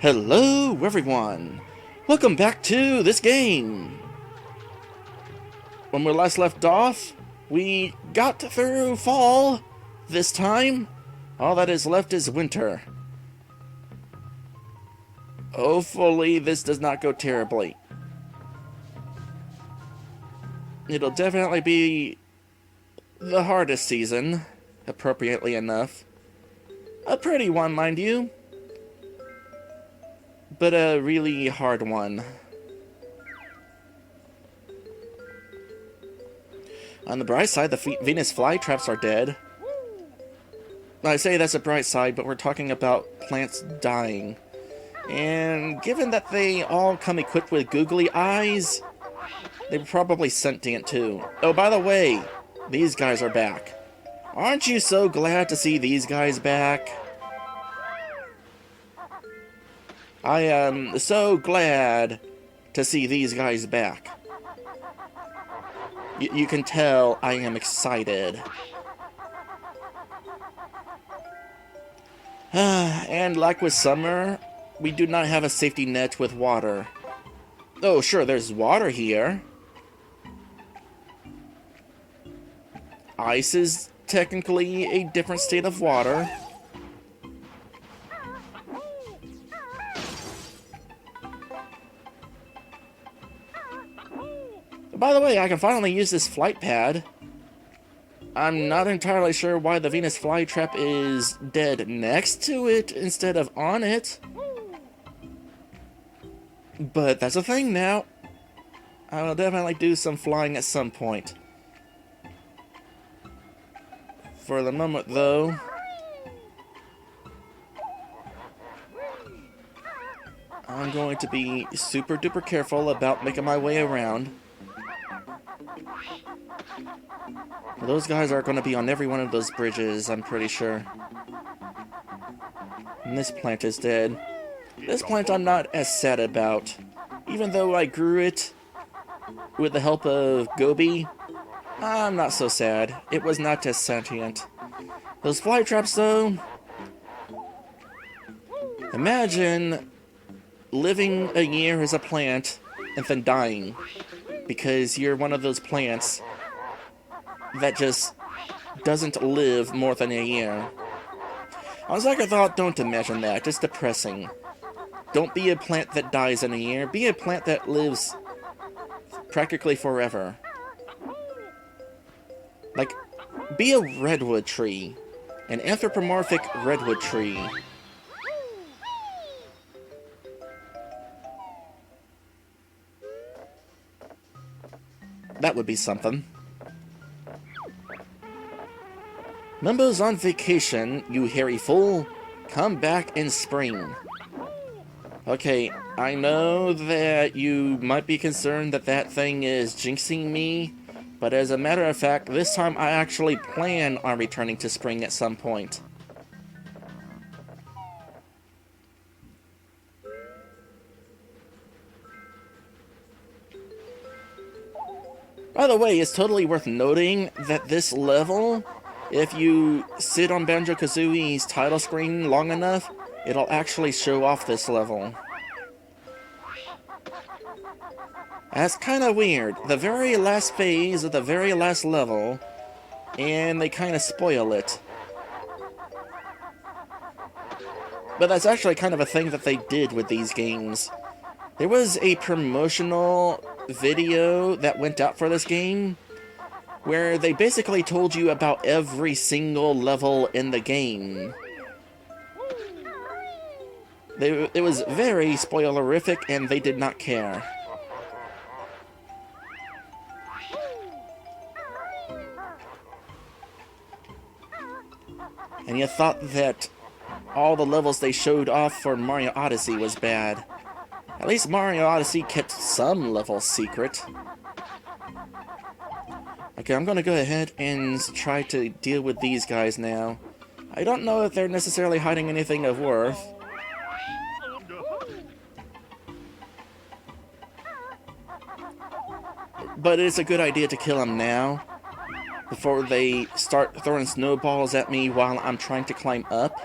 Hello everyone! Welcome back to this game! When we last left off, we got through fall. This time, all that is left is winter. Hopefully this does not go terribly. It'll definitely be the hardest season, appropriately enough. A pretty one, mind you, but a really hard one. On the bright side, the Venus flytraps are dead. I say that's a bright side, but we're talking about plants dying. And given that they all come equipped with googly eyes, they're probably sentient too. Oh, by the way, these guys are back. Aren't you so glad to see these guys back? I am so glad to see these guys back. You can tell I am excited. And like with summer, we do not have a safety net with water. Oh, sure, there's water here. Ice is technically a different state of water. By the way, I can finally use this flight pad. I'm not entirely sure why the Venus flytrap is dead next to it instead of on it. But that's a thing now. I will definitely do some flying at some point. For the moment, though, I'm going to be super duper careful about making my way around. Those guys are going to be on every one of those bridges, I'm pretty sure. And this plant is dead. This plant I'm not as sad about. Even though I grew it with the help of Gobi, I'm not so sad. It was not as sentient. Those flytraps, though. Imagine living a year as a plant and then dying because you're one of those plants that just doesn't live more than a year. On second thought, don't imagine that. It's depressing. Don't be a plant that dies in a year. Be a plant that lives practically forever. Like, be a redwood tree. An anthropomorphic redwood tree. That would be something. Mumbo's on vacation, you hairy fool. Come back in spring. Okay, I know that you might be concerned that that thing is jinxing me, but as a matter of fact, this time I actually plan on returning to spring at some point. By the way, it's totally worth noting that this level, if you sit on Banjo-Kazooie's title screen long enough, it'll actually show off this level. That's kind of weird. The very last phase of the very last level, and they kind of spoil it. But that's actually kind of a thing that they did with these games. There was a promotional video that went out for this game, where they basically told you about every single level in the game. It was very spoilerific, and they did not care. And you thought that all the levels they showed off for Mario Odyssey was bad. At least Mario Odyssey kept some levels secret. Okay, I'm gonna go ahead and try to deal with these guys now. I don't know if they're necessarily hiding anything of worth. But it's a good idea to kill them now, before they start throwing snowballs at me while I'm trying to climb up.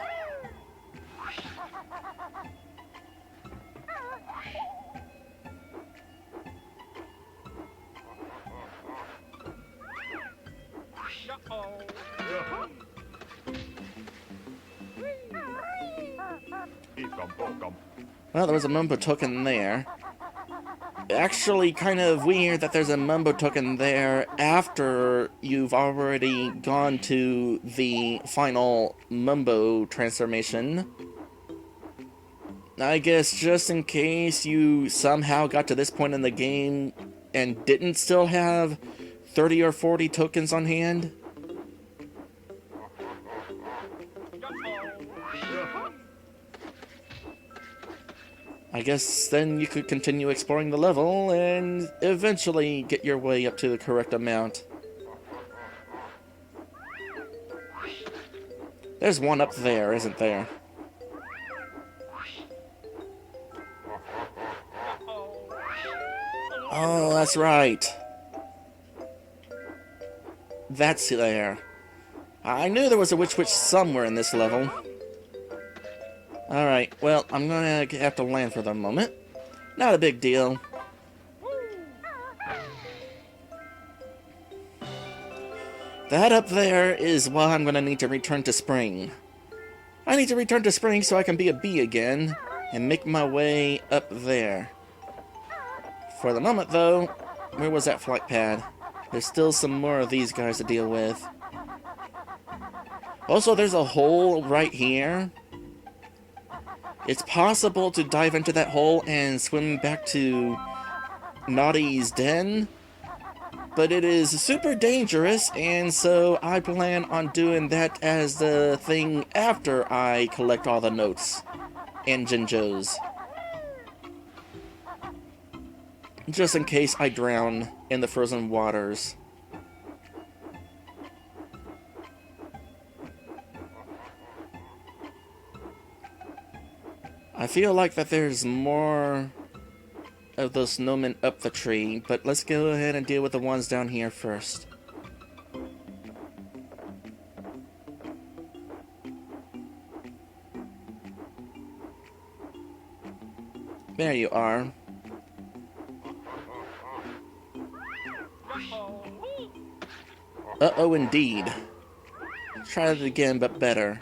Well, there was a Mumbo token there. Actually, kind of weird that there's a Mumbo token there after you've already gone to the final Mumbo transformation. I guess just in case you somehow got to this point in the game and didn't still have 30 or 40 tokens on hand. I guess then you could continue exploring the level and eventually get your way up to the correct amount. There's one up there, isn't there? Oh, that's right. That's there. I knew there was a witch somewhere in this level. Alright, well, I'm gonna have to land for the moment. Not a big deal. That up there is why I'm gonna need to return to spring. I need to return to spring so I can be a bee again and make my way up there. For the moment, though, where was that flight pad? There's still some more of these guys to deal with. Also, there's a hole right here. It's possible to dive into that hole and swim back to Naughty's den, but it is super dangerous, and so I plan on doing that as the thing after I collect all the notes and Jinjos. Just in case I drown in the frozen waters. I feel like that there's more of those snowmen up the tree, but let's go ahead and deal with the ones down here first. There you are. Uh-oh, indeed. Try it again, but better.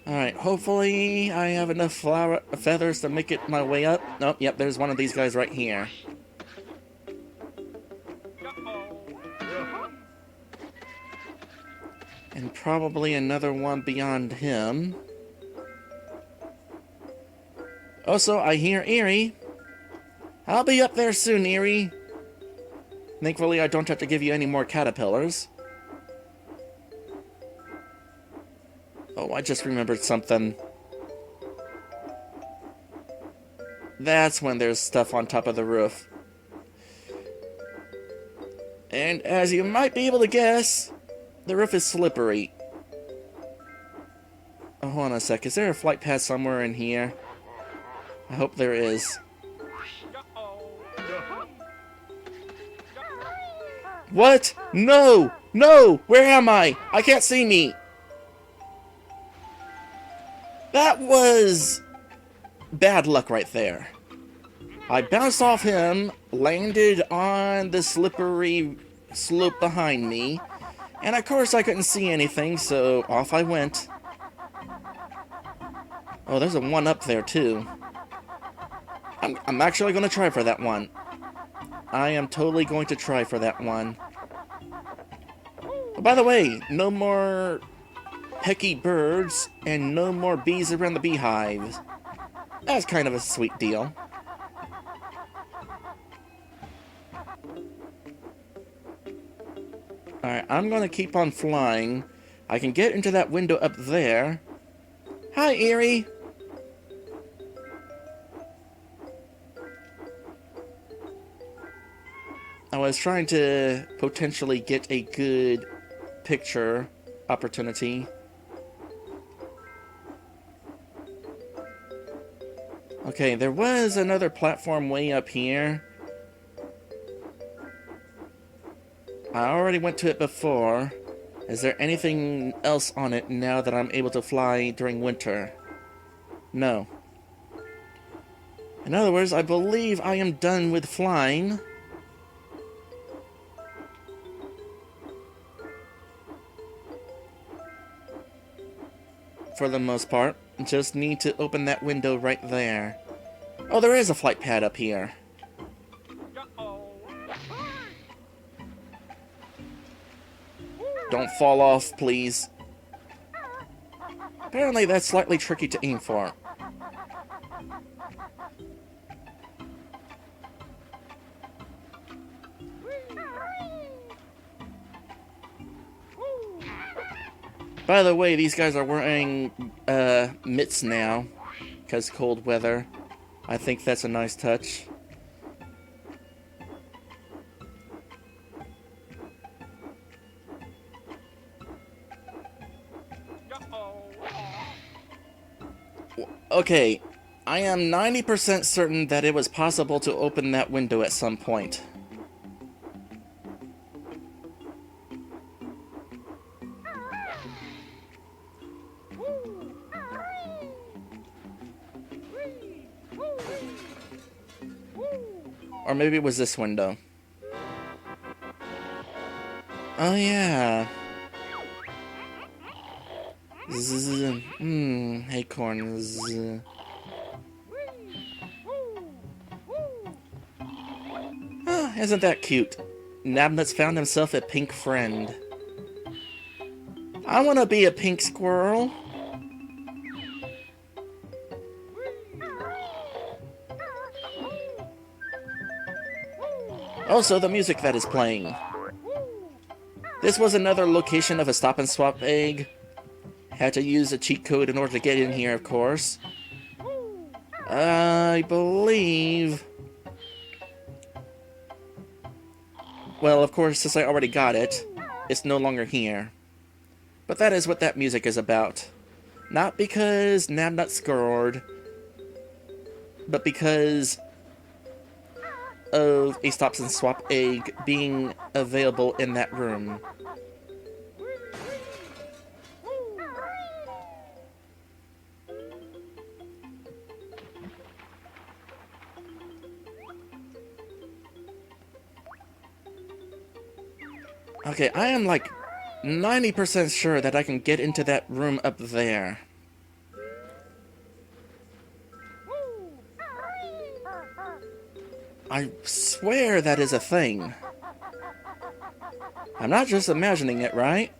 Alright, hopefully I have enough flower feathers to make it my way up. Nope, yep, there's one of these guys right here. And probably another one beyond him. Also, I hear Eerie. I'll be up there soon, Eerie. Thankfully, I don't have to give you any more caterpillars. Oh, I just remembered something. That's when there's stuff on top of the roof. And as you might be able to guess, the roof is slippery. Oh, hold on a sec. Is there a flight path somewhere in here? I hope there is. What? No! No! Where am I? I can't see me! That was bad luck right there. I bounced off him, landed on the slippery slope behind me, and of course I couldn't see anything, so off I went. Oh, there's a one up there too. I'm actually going to try for that one. I am totally going to try for that one. Oh, by the way, no more pecky birds and no more bees around the beehives. That's kind of a sweet deal. Alright, I'm going to keep on flying. I can get into that window up there. Hi, Eerie! I was trying to potentially get a good picture opportunity. Okay, there was another platform way up here. I already went to it before. Is there anything else on it now that I'm able to fly during winter? No. In other words, I believe I am done with flying. for the most part. Just need to open that window right there. Oh, there is a flight pad up here. Don't fall off, please. Apparently that's slightly tricky to aim for. By the way, these guys are wearing mitts now, because cold weather. I think that's a nice touch. Okay, I am 90% certain that it was possible to open that window at some point. Or maybe it was this window. Oh yeah. Acorns. Oh, isn't that cute? Nabnut's found himself a pink friend. I want to be a pink squirrel. Also, the music that is playing. This was another location of a stop and swap egg. Had to use a cheat code in order to get in here, of course. I believe... Well, of course, since I already got it, it's no longer here. But that is what that music is about. Not because Nabnut scored, but because of a stop and swap egg being available in that room. Okay, I am like 90% sure that I can get into that room up there. I swear that is a thing. I'm not just imagining it, right?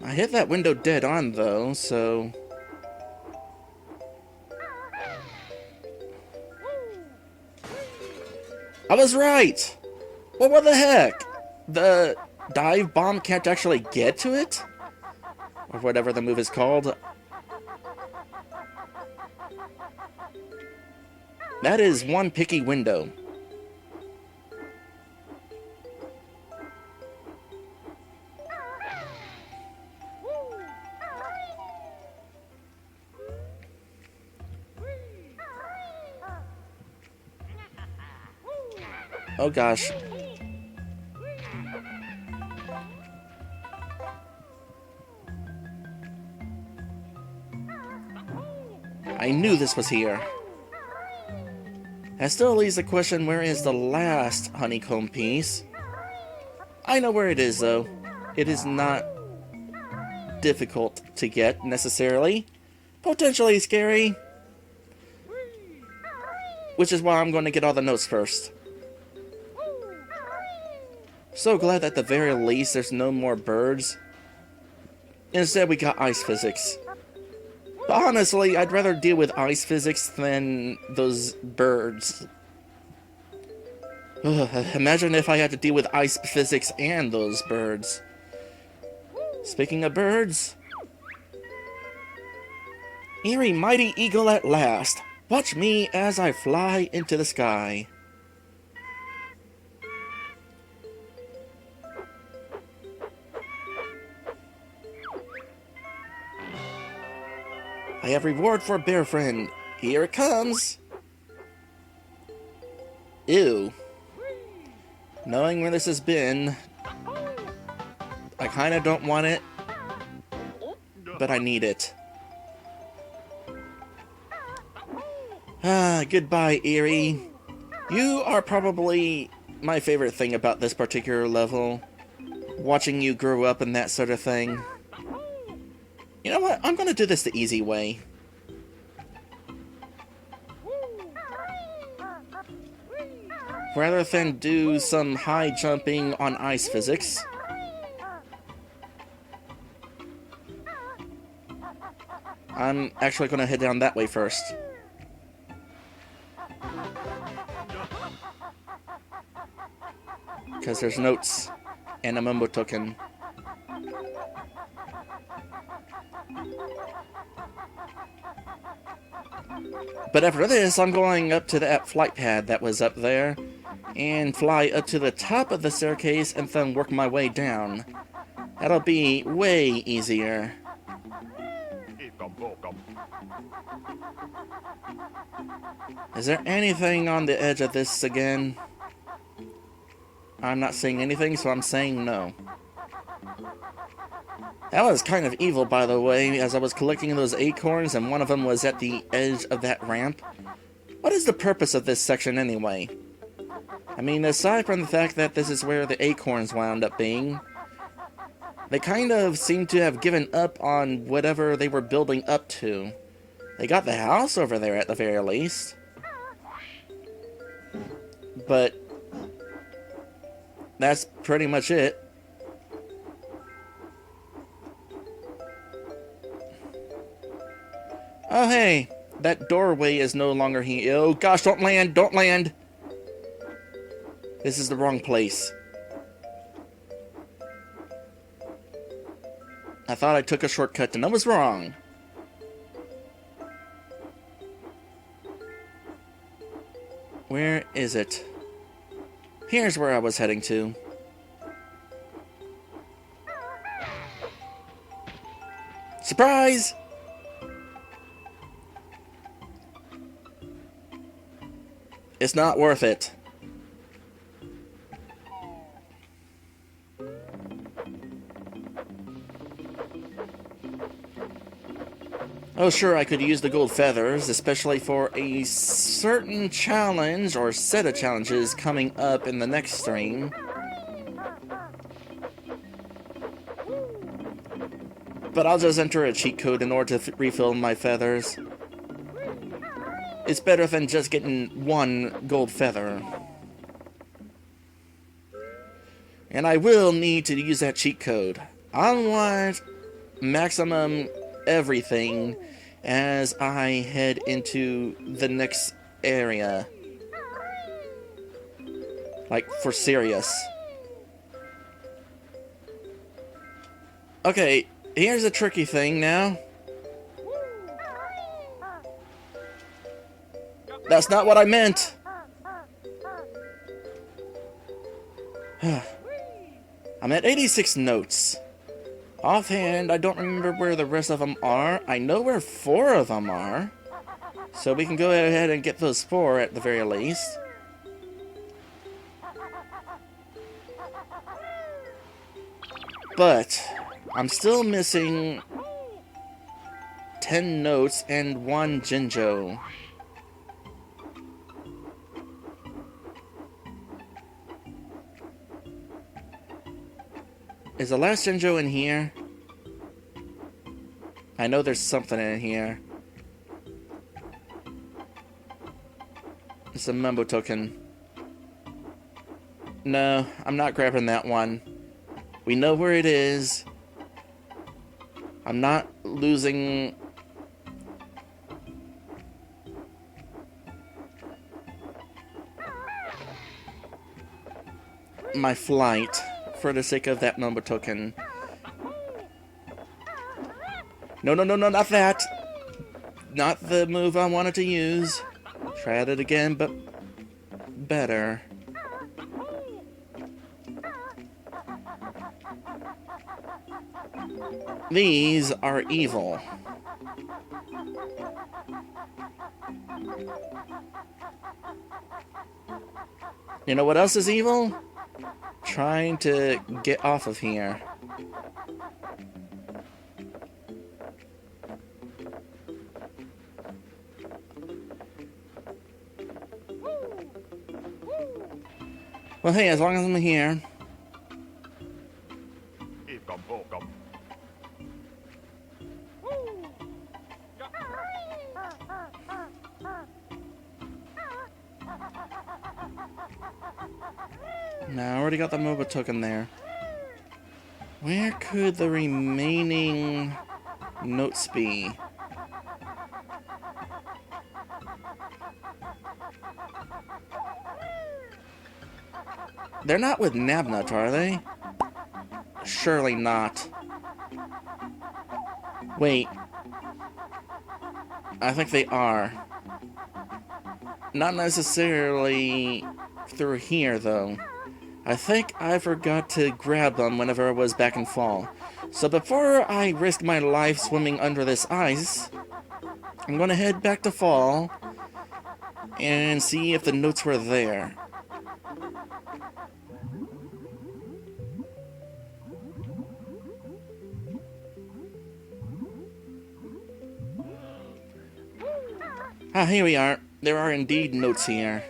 I hit that window dead on, though, so... I was right! Well, what the heck? The dive bomb can't actually get to it? Or whatever the move is called. That is one picky window. Oh gosh. I knew this was here. That still leaves the question, where is the last honeycomb piece? I know where it is, though. It is not difficult to get, necessarily. Potentially scary. Which is why I'm going to get all the notes first. So glad that at the very least there's no more birds. Instead we got ice physics. But honestly, I'd rather deal with ice physics than those birds. Ugh, imagine if I had to deal with ice physics and those birds. Speaking of birds... Eerie mighty eagle at last. Watch me as I fly into the sky. I have reward for bear friend. Here it comes. Ew. Knowing where this has been, I kind of don't want it, but I need it. Ah, goodbye, Eerie. You are probably my favorite thing about this particular level. Watching you grow up and that sort of thing. You know what? I'm gonna do this the easy way. Rather than do some high jumping on ice physics, I'm actually gonna head down that way first. Because there's notes and a mumbo token. But after this, I'm going up to that flight pad that was up there and fly up to the top of the staircase and then work my way down. That'll be way easier. Is there anything on the edge of this again? I'm not seeing anything, so I'm saying no. That was kind of evil, by the way, as I was collecting those acorns and one of them was at the edge of that ramp. What is the purpose of this section anyway? I mean, aside from the fact that this is where the acorns wound up being, they kind of seem to have given up on whatever they were building up to. They got the house over there at the very least. But that's pretty much it. Oh hey, that doorway is no longer here. Oh gosh, don't land, don't land! This is the wrong place. I thought I took a shortcut and I was wrong. Where is it? Here's where I was heading to. Surprise! It's not worth it. Oh sure, I could use the gold feathers, especially for a certain challenge or set of challenges coming up in the next stream. But I'll just enter a cheat code in order to refill my feathers. It's better than just getting one gold feather. And I will need to use that cheat code. I want maximum everything as I head into the next area. Like, for serious. Okay, here's a tricky thing now. That's not what I meant! I'm at 86 notes. Offhand, I don't remember where the rest of them are. I know where 4 of them are. So we can go ahead and get those 4 at the very least. But I'm still missing 10 notes and 1 Jinjo. Is the last Jinjo in here? I know there's something in here. It's a Mumbo token. No, I'm not grabbing that one. We know where it is. I'm not losing... my flight for the sake of that Mumbo token. No, not that! Not the move I wanted to use. Tried it again, but better. These are evil. You know what else is evil? Trying to get off of here. Well, hey, as long as I'm here. Now, I already got the MOBA token there. Where could the remaining notes be? They're not with Nabnut, are they? Surely not. Wait. I think they are. Not necessarily through here, though. I think I forgot to grab them whenever I was back in fall. So before I risk my life swimming under this ice, I'm gonna head back to fall and see if the notes were there. Ah, here we are. There are indeed notes here.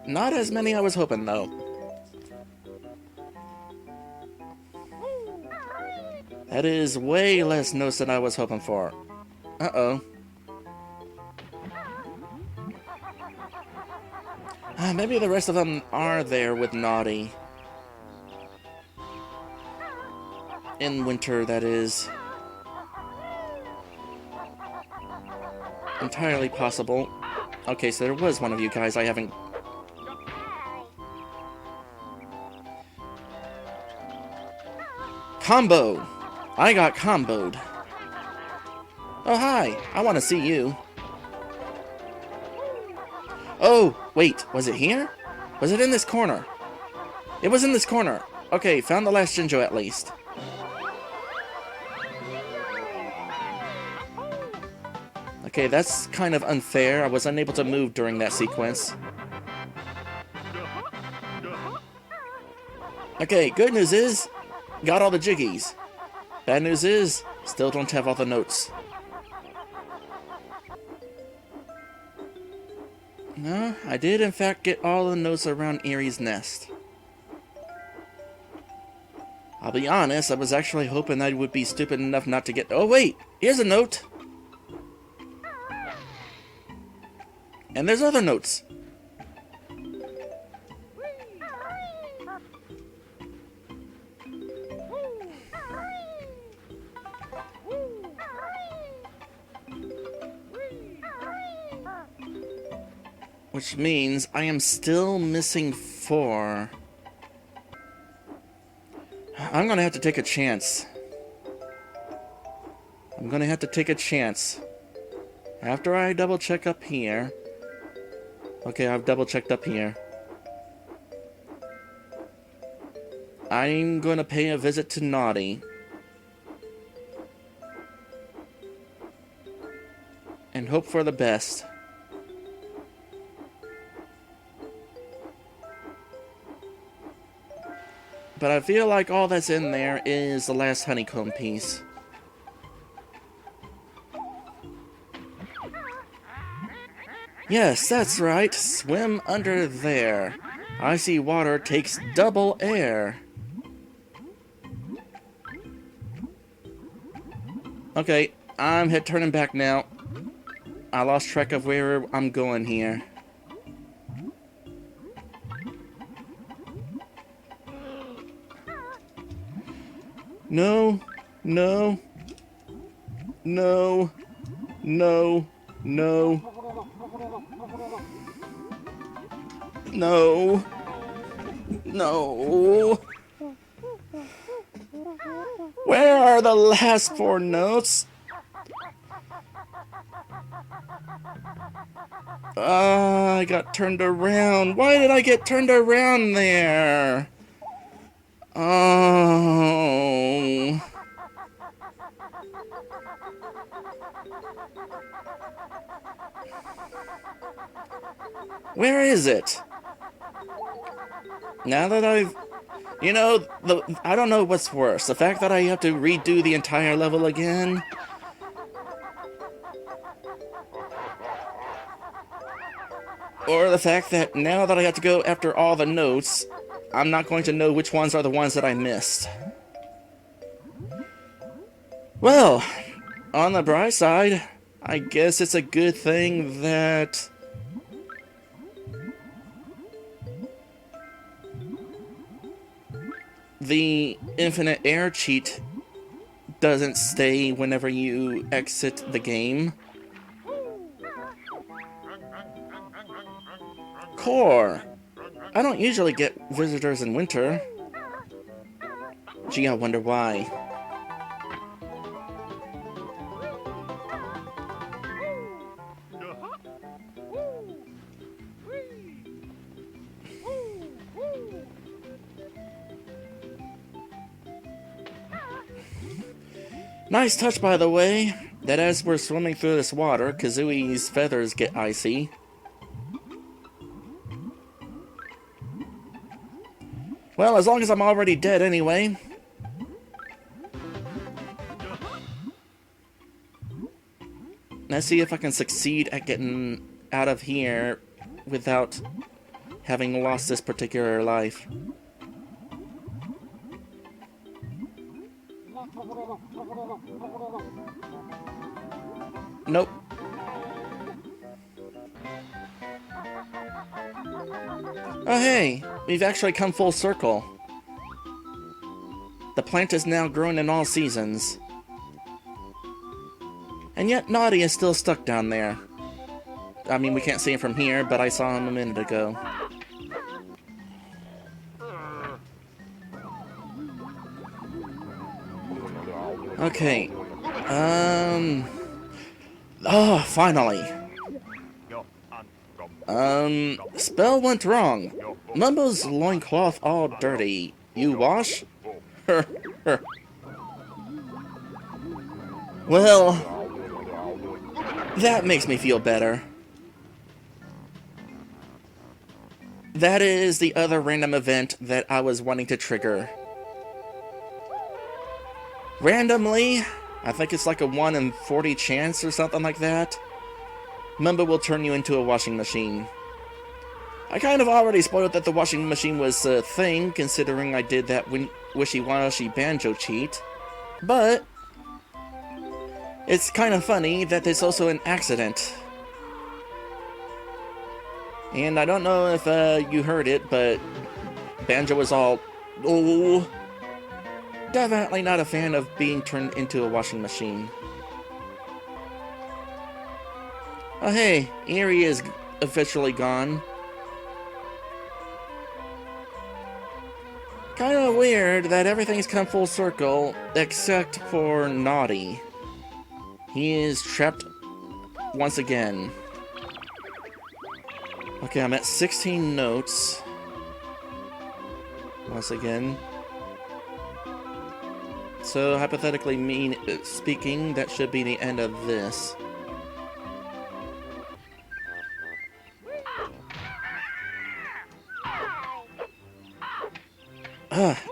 Not as many I was hoping, though. That is way less notes than I was hoping for. Uh-oh. Maybe the rest of them are there with Naughty. In winter, that is. Entirely possible. Okay, so there was one of you guys I haven't... Combo! I got comboed. Oh, hi! I want to see you. Oh, wait, was it here? Was it in this corner? It was in this corner. Okay, found the last Jinjo at least. Okay, that's kind of unfair. I was unable to move during that sequence. Okay, good news is, got all the jiggies. Bad news is, still don't have all the notes. No, I did in fact get all the notes around Erie's nest. I'll be honest, I was actually hoping I would be stupid enough not to get... Oh wait, here's a note! And there's other notes. Which means I am still missing 4. I'm gonna have to take a chance. I'm gonna have to take a chance. After I double check up here. Okay, I've double checked up here. I'm gonna pay a visit to Naughty. And hope for the best. But I feel like all that's in there is the last honeycomb piece. Yes, that's right. Swim under there. Icy water takes double air. Okay, I'm turning back now. I lost track of where I'm going here. No, no, no, no, no, no, no. Where are the last 4 notes? I got turned around. Why did I get turned around there? Oh. Where is it? Now that I've... You know, I don't know what's worse. The fact that I have to redo the entire level again? Or the fact that now that I have to go after all the notes, I'm not going to know which ones are the ones that I missed. Well, on the bright side, I guess it's a good thing that the infinite air cheat doesn't stay whenever you exit the game. Core! I don't usually get visitors in winter. Gee, I wonder why. Nice touch, by the way, that as we're swimming through this water, Kazooie's feathers get icy. Well, as long as I'm already dead anyway. Let's see if I can succeed at getting out of here without having lost this particular life. Nope. Oh hey, we've actually come full circle. The plant is now grown in all seasons. And yet Naughty is still stuck down there. I mean, we can't see him from here, but I saw him a minute ago. Okay. Oh, finally. Spell went wrong. Mumbo's loincloth all dirty. You wash? Well, that makes me feel better. That is the other random event that I was wanting to trigger. Randomly, I think it's like a 1 in 40 chance or something like that, Mumbo will turn you into a washing machine. I kind of already spoiled that the washing machine was a thing, considering I did that wishy-washy banjo cheat, but it's kind of funny that there's also an accident. And I don't know if you heard it, but Banjo was all, oh, definitely not a fan of being turned into a washing machine. Oh hey, Eerie is officially gone. Kinda weird that everything's come full circle, except for Naughty. He is trapped once again. Okay, I'm at 16 notes. Once again. So, hypothetically speaking, that should be the end of this.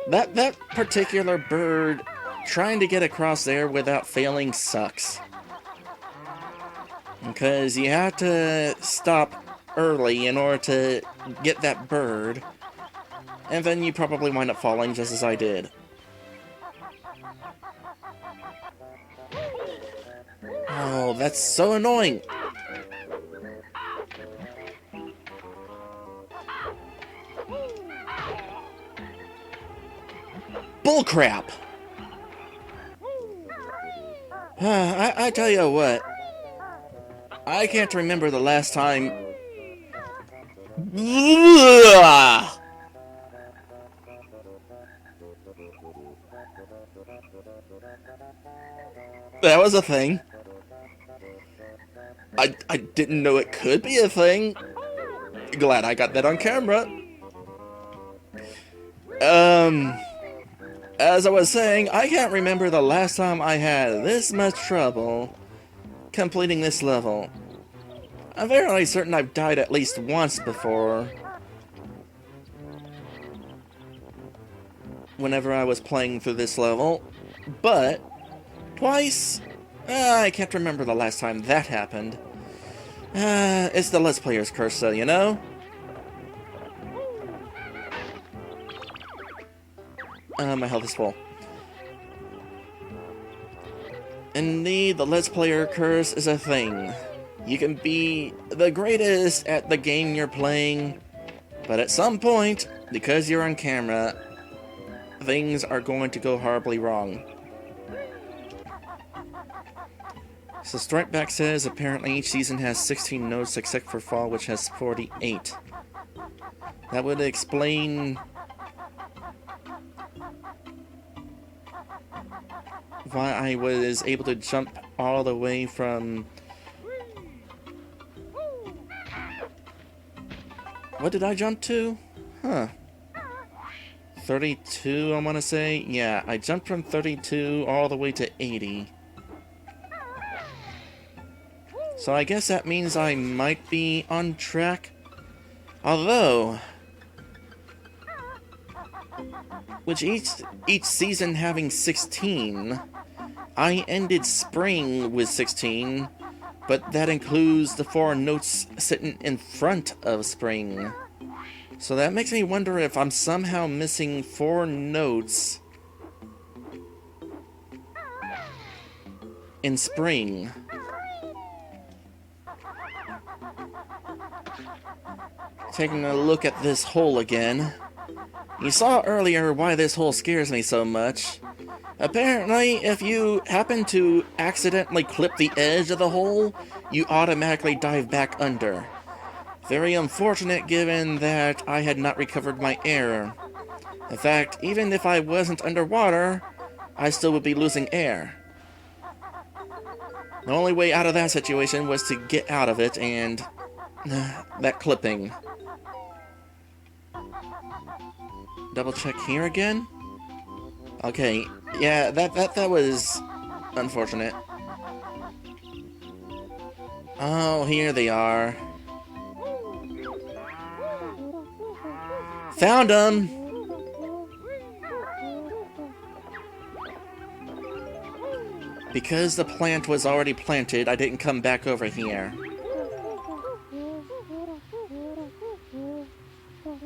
That particular bird trying to get across there without failing sucks. Because you have to stop early in order to get that bird, and then you probably wind up falling just as I did. Oh, that's so annoying! Bullcrap! I tell you what, I can't remember the last time. That was a thing. I didn't know it could be a thing. Glad I got that on camera. As I was saying, I can't remember the last time I had this much trouble completing this level. I'm fairly certain I've died at least once before. Whenever I was playing through this level. But twice? I can't remember the last time that happened. It's the Let's Player's curse, so you know? My health is full. Indeed, the Let's Player curse is a thing. You can be the greatest at the game you're playing, but at some point, because you're on camera, things are going to go horribly wrong. So Strikeback says apparently each season has 16 notes except for Fall, which has 48. That would explain why I was able to jump all the way from... What did I jump to? Huh. 32, I want to say? Yeah, I jumped from 32 all the way to 80. So I guess that means I might be on track. Although, with each season having 16, I ended spring with 16, but that includes the 4 notes sitting in front of spring. So that makes me wonder if I'm somehow missing 4 notes in spring. Taking a look at this hole again. You saw earlier why this hole scares me so much. Apparently, if you happen to accidentally clip the edge of the hole, you automatically dive back under. Very unfortunate given that I had not recovered my air. In fact, even if I wasn't underwater, I still would be losing air. The only way out of that situation was to get out of it, and that clipping. Double check here again? Okay, yeah, that was unfortunate. Oh, here they are. Found them! Because the plant was already planted, I didn't come back over here.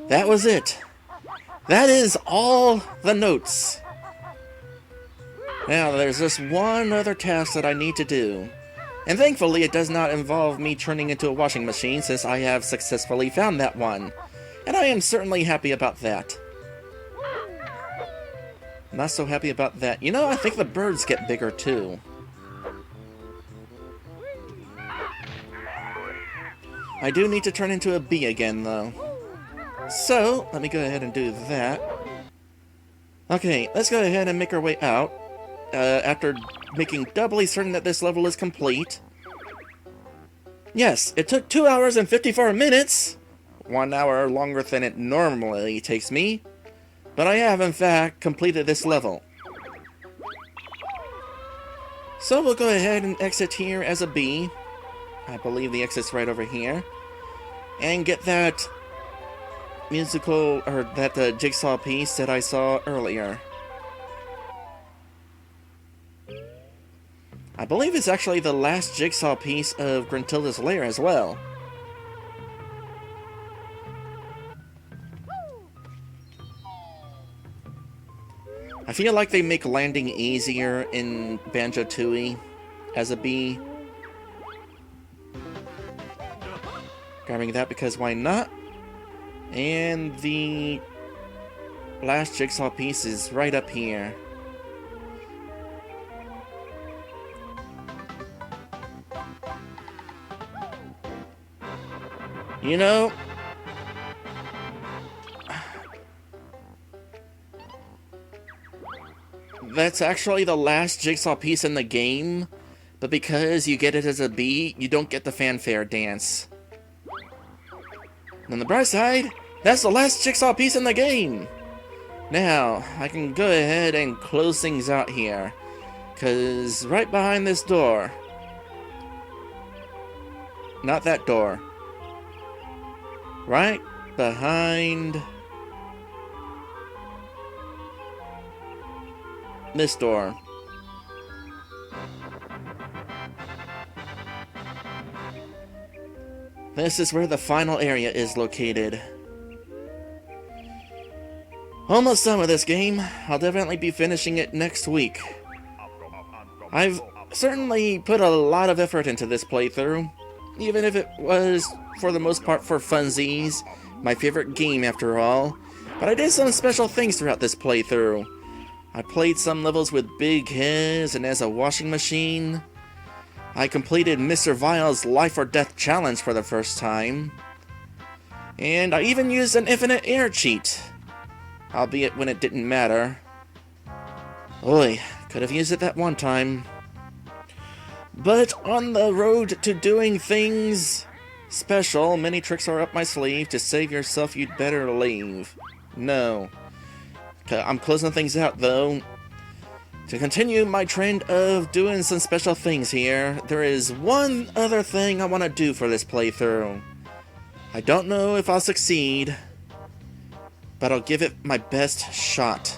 That was it. That is all the notes. Now, there's just one other task that I need to do. And thankfully, it does not involve me turning into a washing machine, since I have successfully found that one. And I am certainly happy about that. Not so happy about that. You know, I think the birds get bigger, too. I do need to turn into a bee again, though. So, let me go ahead and do that. Okay, let's go ahead and make our way out. After making doubly certain that this level is complete. Yes, it took 2 hours and 54 minutes! 1 hour longer than it normally takes me. But I have, in fact, completed this level. So we'll go ahead and exit here as a bee. I believe the exit's right over here. And get that musical, or that jigsaw piece that I saw earlier. I believe it's actually the last jigsaw piece of Gruntilda's lair as well. I feel like they make landing easier in Banjo-Tooie as a bee. Grabbing that because why not? And the last jigsaw piece is right up here. You know, that's actually the last jigsaw piece in the game, but because you get it as a bee, you don't get the fanfare dance. On the bright side, that's the last jigsaw piece in the game! Now, I can go ahead and close things out here, because right behind this door... Not that door. Right behind... this door. This is where the final area is located. Almost done with this game. I'll definitely be finishing it next week. I've certainly put a lot of effort into this playthrough, even if it was, for the most part, for funsies. My favorite game, after all. But I did some special things throughout this playthrough. I played some levels with big heads and as a washing machine. I completed Mr. Vile's Life or Death challenge for the first time. And I even used an infinite air cheat. Albeit when it didn't matter. Oy, could have used it that one time. But on the road to doing things special, many tricks are up my sleeve. To save yourself, you'd better leave. No. I'm closing things out, though. To continue my trend of doing some special things here, there is one other thing I want to do for this playthrough. I don't know if I'll succeed, but I'll give it my best shot.